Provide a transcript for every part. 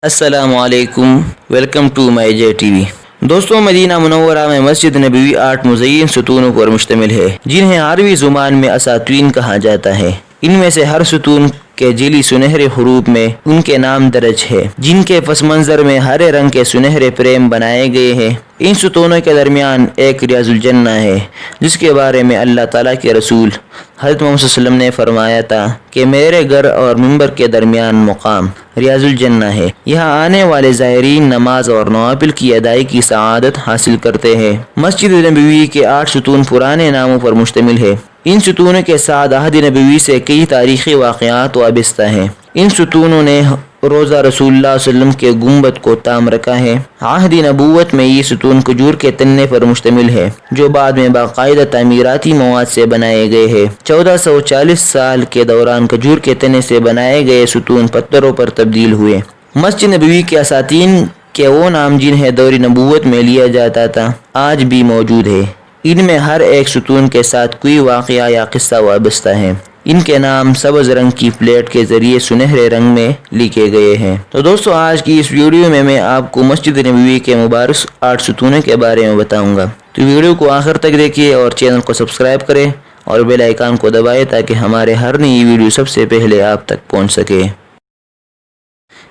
السلام علیکم، welcome to my J T V. دوستوں، مدینہ منورہ میں مسجد نبوی 8 مزین ستونوں پر مشتمل ہے، جنہیں عربی زبان میں اساطین کہا جاتا ہے۔ ان میں سے ہر ستون کے جعلی سنہرے حروف میں ان کے نام درج ہے، جن کے پس منظر میں ہرے رنگ کے سنہرے فریم بنائے گئے ہیں۔ ان ستونوں کے درمیان ایک ریاض الجنہ ہے، جس کے بارے میں اللہ تعالیٰ کے رسول حضرت محمد صلی اللہ علیہ وسلم نے فرمایا تھا کہ میرے گھر اور منبر کے درمیان مقام ریاض الجنہ ہے، یہاں آنے والے زائرین نماز اور نوافل کی ادائی کی سعادت حاصل کرتے ہیں۔ مسجد نبوی کے 8 ستون پرانے ناموں پر مشتمل ہے۔ ان ستونوں کے ساتھ عہد نبوی سے کئی تاریخی واقعات وابستہ ہیں۔ ان ستونوں نے روضہ رسول اللہ صلی اللہ علیہ وسلم کے گنبد کو تام رکھا ہے۔ عہد نبوت میں یہ ستون کھجور کے تنے پر مشتمل ہے، جو بعد میں باقاعدہ تعمیراتی مواد سے بنائے گئے ہیں۔ 1440 سال کے دوران کھجور کے تنے سے بنائے گئے ستون پتھروں پر تبدیل ہوئے۔ مسجد نبوی کے اساطین کے وہ نام جنہیں دور نبوت میں لیا جاتا تھا، آج بھی موجود ہے۔ ان میں ہر ایک ستون کے ساتھ کوئی واقعہ یا قصہ وابستہ ہے۔ ان کے نام سبز رنگ کی پلیٹ کے ذریعے سنہرے رنگ میں لکھے گئے ہیں۔ تو دوستو، آج کی اس ویڈیو میں آپ کو مسجد نبوی کے مبارک 8 ستونوں کے بارے میں بتاؤں گا۔ تو ویڈیو کو آخر تک دیکھیے اور چینل کو سبسکرائب کریں اور بیل آئیکن کو دبائیں تاکہ ہمارے ہر نئی ویڈیو سب سے پہلے آپ تک پہنچ سکے۔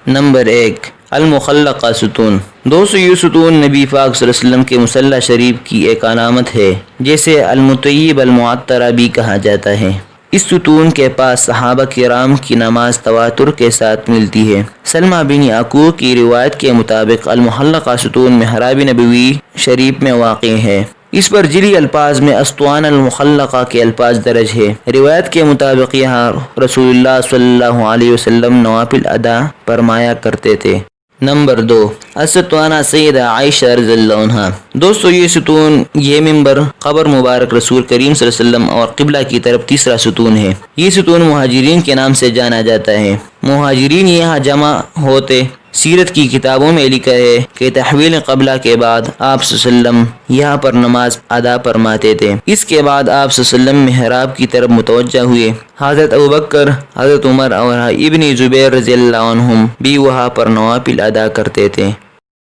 نمبر 1، المخلقہ ستون۔ دوستو، یہ ستون نبی پاک صلی اللہ علیہ وسلم کے مصلی شریف کی ایک علامت ہے، جسے المطیب المعطرہ بھی کہا جاتا ہے۔ اس ستون کے پاس صحابہ کرام کی نماز تواتر کے ساتھ ملتی ہے۔ سلمہ بن یعقوب کی روایت کے مطابق المخلقہ ستون محراب نبوی شریف میں واقع ہے۔ اس پر جعلی الفاظ میں اسطوانہ المخلقہ کے الفاظ درج ہے۔ روایت کے مطابق یہاں رسول اللہ صلی اللہ علیہ وسلم نوافل ادا فرمایا کرتے تھے۔ نمبر 2، اسطوانہ سیدہ عائشہ رضی اللہ عنہا۔ دوستو، یہ ستون، یہ منبر، قبر مبارک رسول کریم صلی اللہ علیہ وسلم اور قبلہ کی طرف تیسرا ستون ہے۔ یہ ستون مہاجرین کے نام سے جانا جاتا ہے۔ مہاجرین یہاں جمع ہوتے۔ سیرت کی کتابوں میں لکھا ہے کہ تحویل قبلہ کے بعد آپ صلی اللہ علیہ وسلم یہاں پر نماز ادا فرماتے تھے۔ اس کے بعد آپ صلی اللہ علیہ وسلم محراب کی طرف متوجہ ہوئے۔ حضرت ابوبکر، حضرت عمر اور ابن زبیر رضی اللہ عنہم بھی وہاں پر نوافل ادا کرتے تھے۔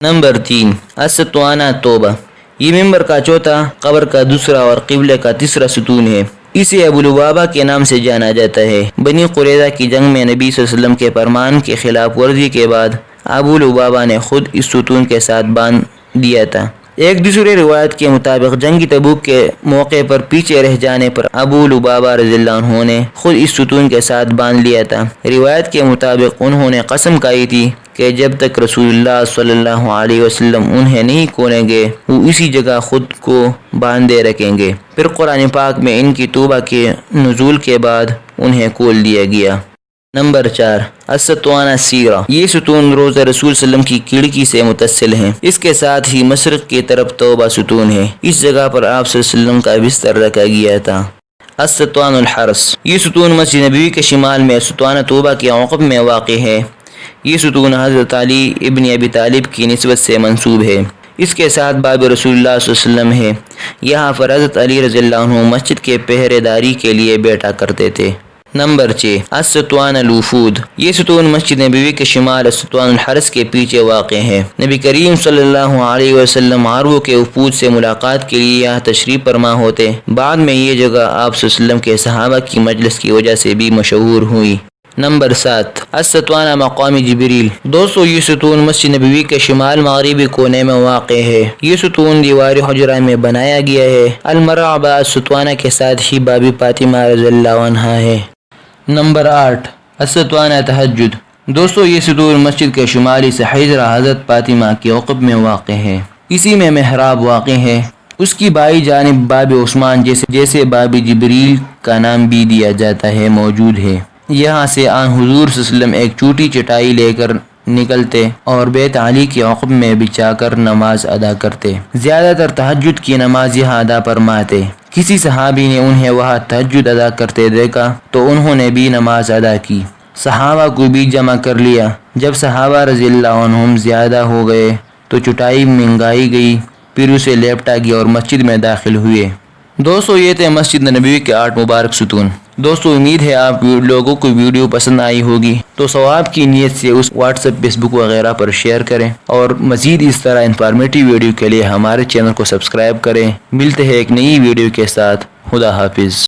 نمبر 3، اسطوانہ توبہ۔ یہ منبر کا چوتھا، قبر کا دوسرا اور قبلے کا تیسرا ستون ہے۔ اسے ابو لبابہ کے نام سے جانا جاتا ہے۔ بنی قریظہ کی جنگ میں نبی صلی اللہ علیہ وسلم کے فرمان کے خلاف ورزی کے بعد ابو لبابہ نے خود اس ستون کے ساتھ باندھ دیا تھا۔ ایک دوسرے روایت کے مطابق جنگ تبوک کے موقع پر پیچھے رہ جانے پر ابو لبابہ رضی اللہ عنہ نے خود اس ستون کے ساتھ باندھ لیا تھا۔ روایت کے مطابق انہوں نے قسم کھائی تھی کہ جب تک رسول اللہ صلی اللہ علیہ وسلم انہیں نہیں کھولیں گے، وہ اسی جگہ خود کو باندھے رکھیں گے۔ پھر قرآن پاک میں ان کی توبہ کے نزول کے بعد انہیں کھول دیا گیا۔ نمبر 4، اسطوانہ سیرہ۔ یہ ستون روضہ رسول صلی اللہ علیہ وسلم کی کھڑکی سے متصل ہے۔ اس کے ساتھ ہی مشرق کی طرف توبہ ستون ہے۔ اس جگہ پر آپ صلی اللہ علیہ وسلم کا بستر رکھا گیا تھا۔ اسطوانہ الحرس۔ یہ ستون مسجد نبوی کے شمال میں اسطوانہ توبہ کے عقب میں واقع ہے۔ یہ ستون حضرت علی ابن ابی طالب کی نسبت سے منسوب ہے۔ اس کے ساتھ باب رسول اللہ صلی اللہ علیہ وسلم ہے۔ یہاں پر حضرت علی رضی اللہ عنہ مسجد کے پہرے داری کے لیے بیٹھا کرتے تھے۔ نمبر 6، اسطوانہ الوفود۔ یہ ستون مسجد نبوی کے شمال اسطوانہ الحرس کے پیچھے واقع ہے۔ نبی کریم صلی اللہ علیہ وسلم عربوں کے وفود سے ملاقات کے لیے یہاں تشریف فرما ہوتے۔ بعد میں یہ جگہ آپ صلی اللہ علیہ وسلم کے صحابہ کی مجلس کی وجہ سے بھی مشہور ہوئی۔ نمبر 7، اسطوانہ مقام جبریل۔ دوستو، یہ ستون مسجد نبوی کے شمال مغربی کونے میں واقع ہے۔ یہ ستون دیوار حجرہ میں بنایا گیا ہے۔ المرعبہ اسطوانہ کے ساتھ ہی باب فاطمہ رضی اللہ عنہا ہے۔ نمبر 8، اسطوانہ تہجد۔ دوستو، یہ ستون مسجد کے شمالی سے حجرہ حضرت فاطمہ کے عقب میں واقع ہے۔ اسی میں محراب واقع ہے۔ اس کی بائیں جانب باب عثمان، جیسے باب جبریل کا نام بھی دیا جاتا ہے، موجود ہے۔ یہاں سے آن حضور صلی اللہ علیہ وسلم ایک چھوٹی چٹائی لے کر نکلتے اور بیت علی کے عقب میں بچھا کر نماز ادا کرتے۔ زیادہ تر تہجد کی نماز یہاں ادا فرماتے۔ کسی صحابی نے انہیں وہاں تہجد ادا کرتے دیکھا تو انہوں نے بھی نماز ادا کی، صحابہ کو بھی جمع کر لیا۔ جب صحابہ رضی اللہ عنہم زیادہ ہو گئے تو چٹائی منگائی گئی، پھر اسے لپٹا گیا اور مسجد میں داخل ہوئے۔ دوستو یہ تھے مسجد نبوی کے 8 مبارک ستون۔ دوستو امید ہے آپ لوگوں کو ویڈیو پسند آئی ہوگی، تو ثواب کی نیت سے اس واٹس ایپ، فیس بک وغیرہ پر شیئر کریں، اور مزید اس طرح انفارمیٹیو ویڈیو کے لیے ہمارے چینل کو سبسکرائب کریں۔ ملتے ہیں ایک نئی ویڈیو کے ساتھ۔ خدا حافظ۔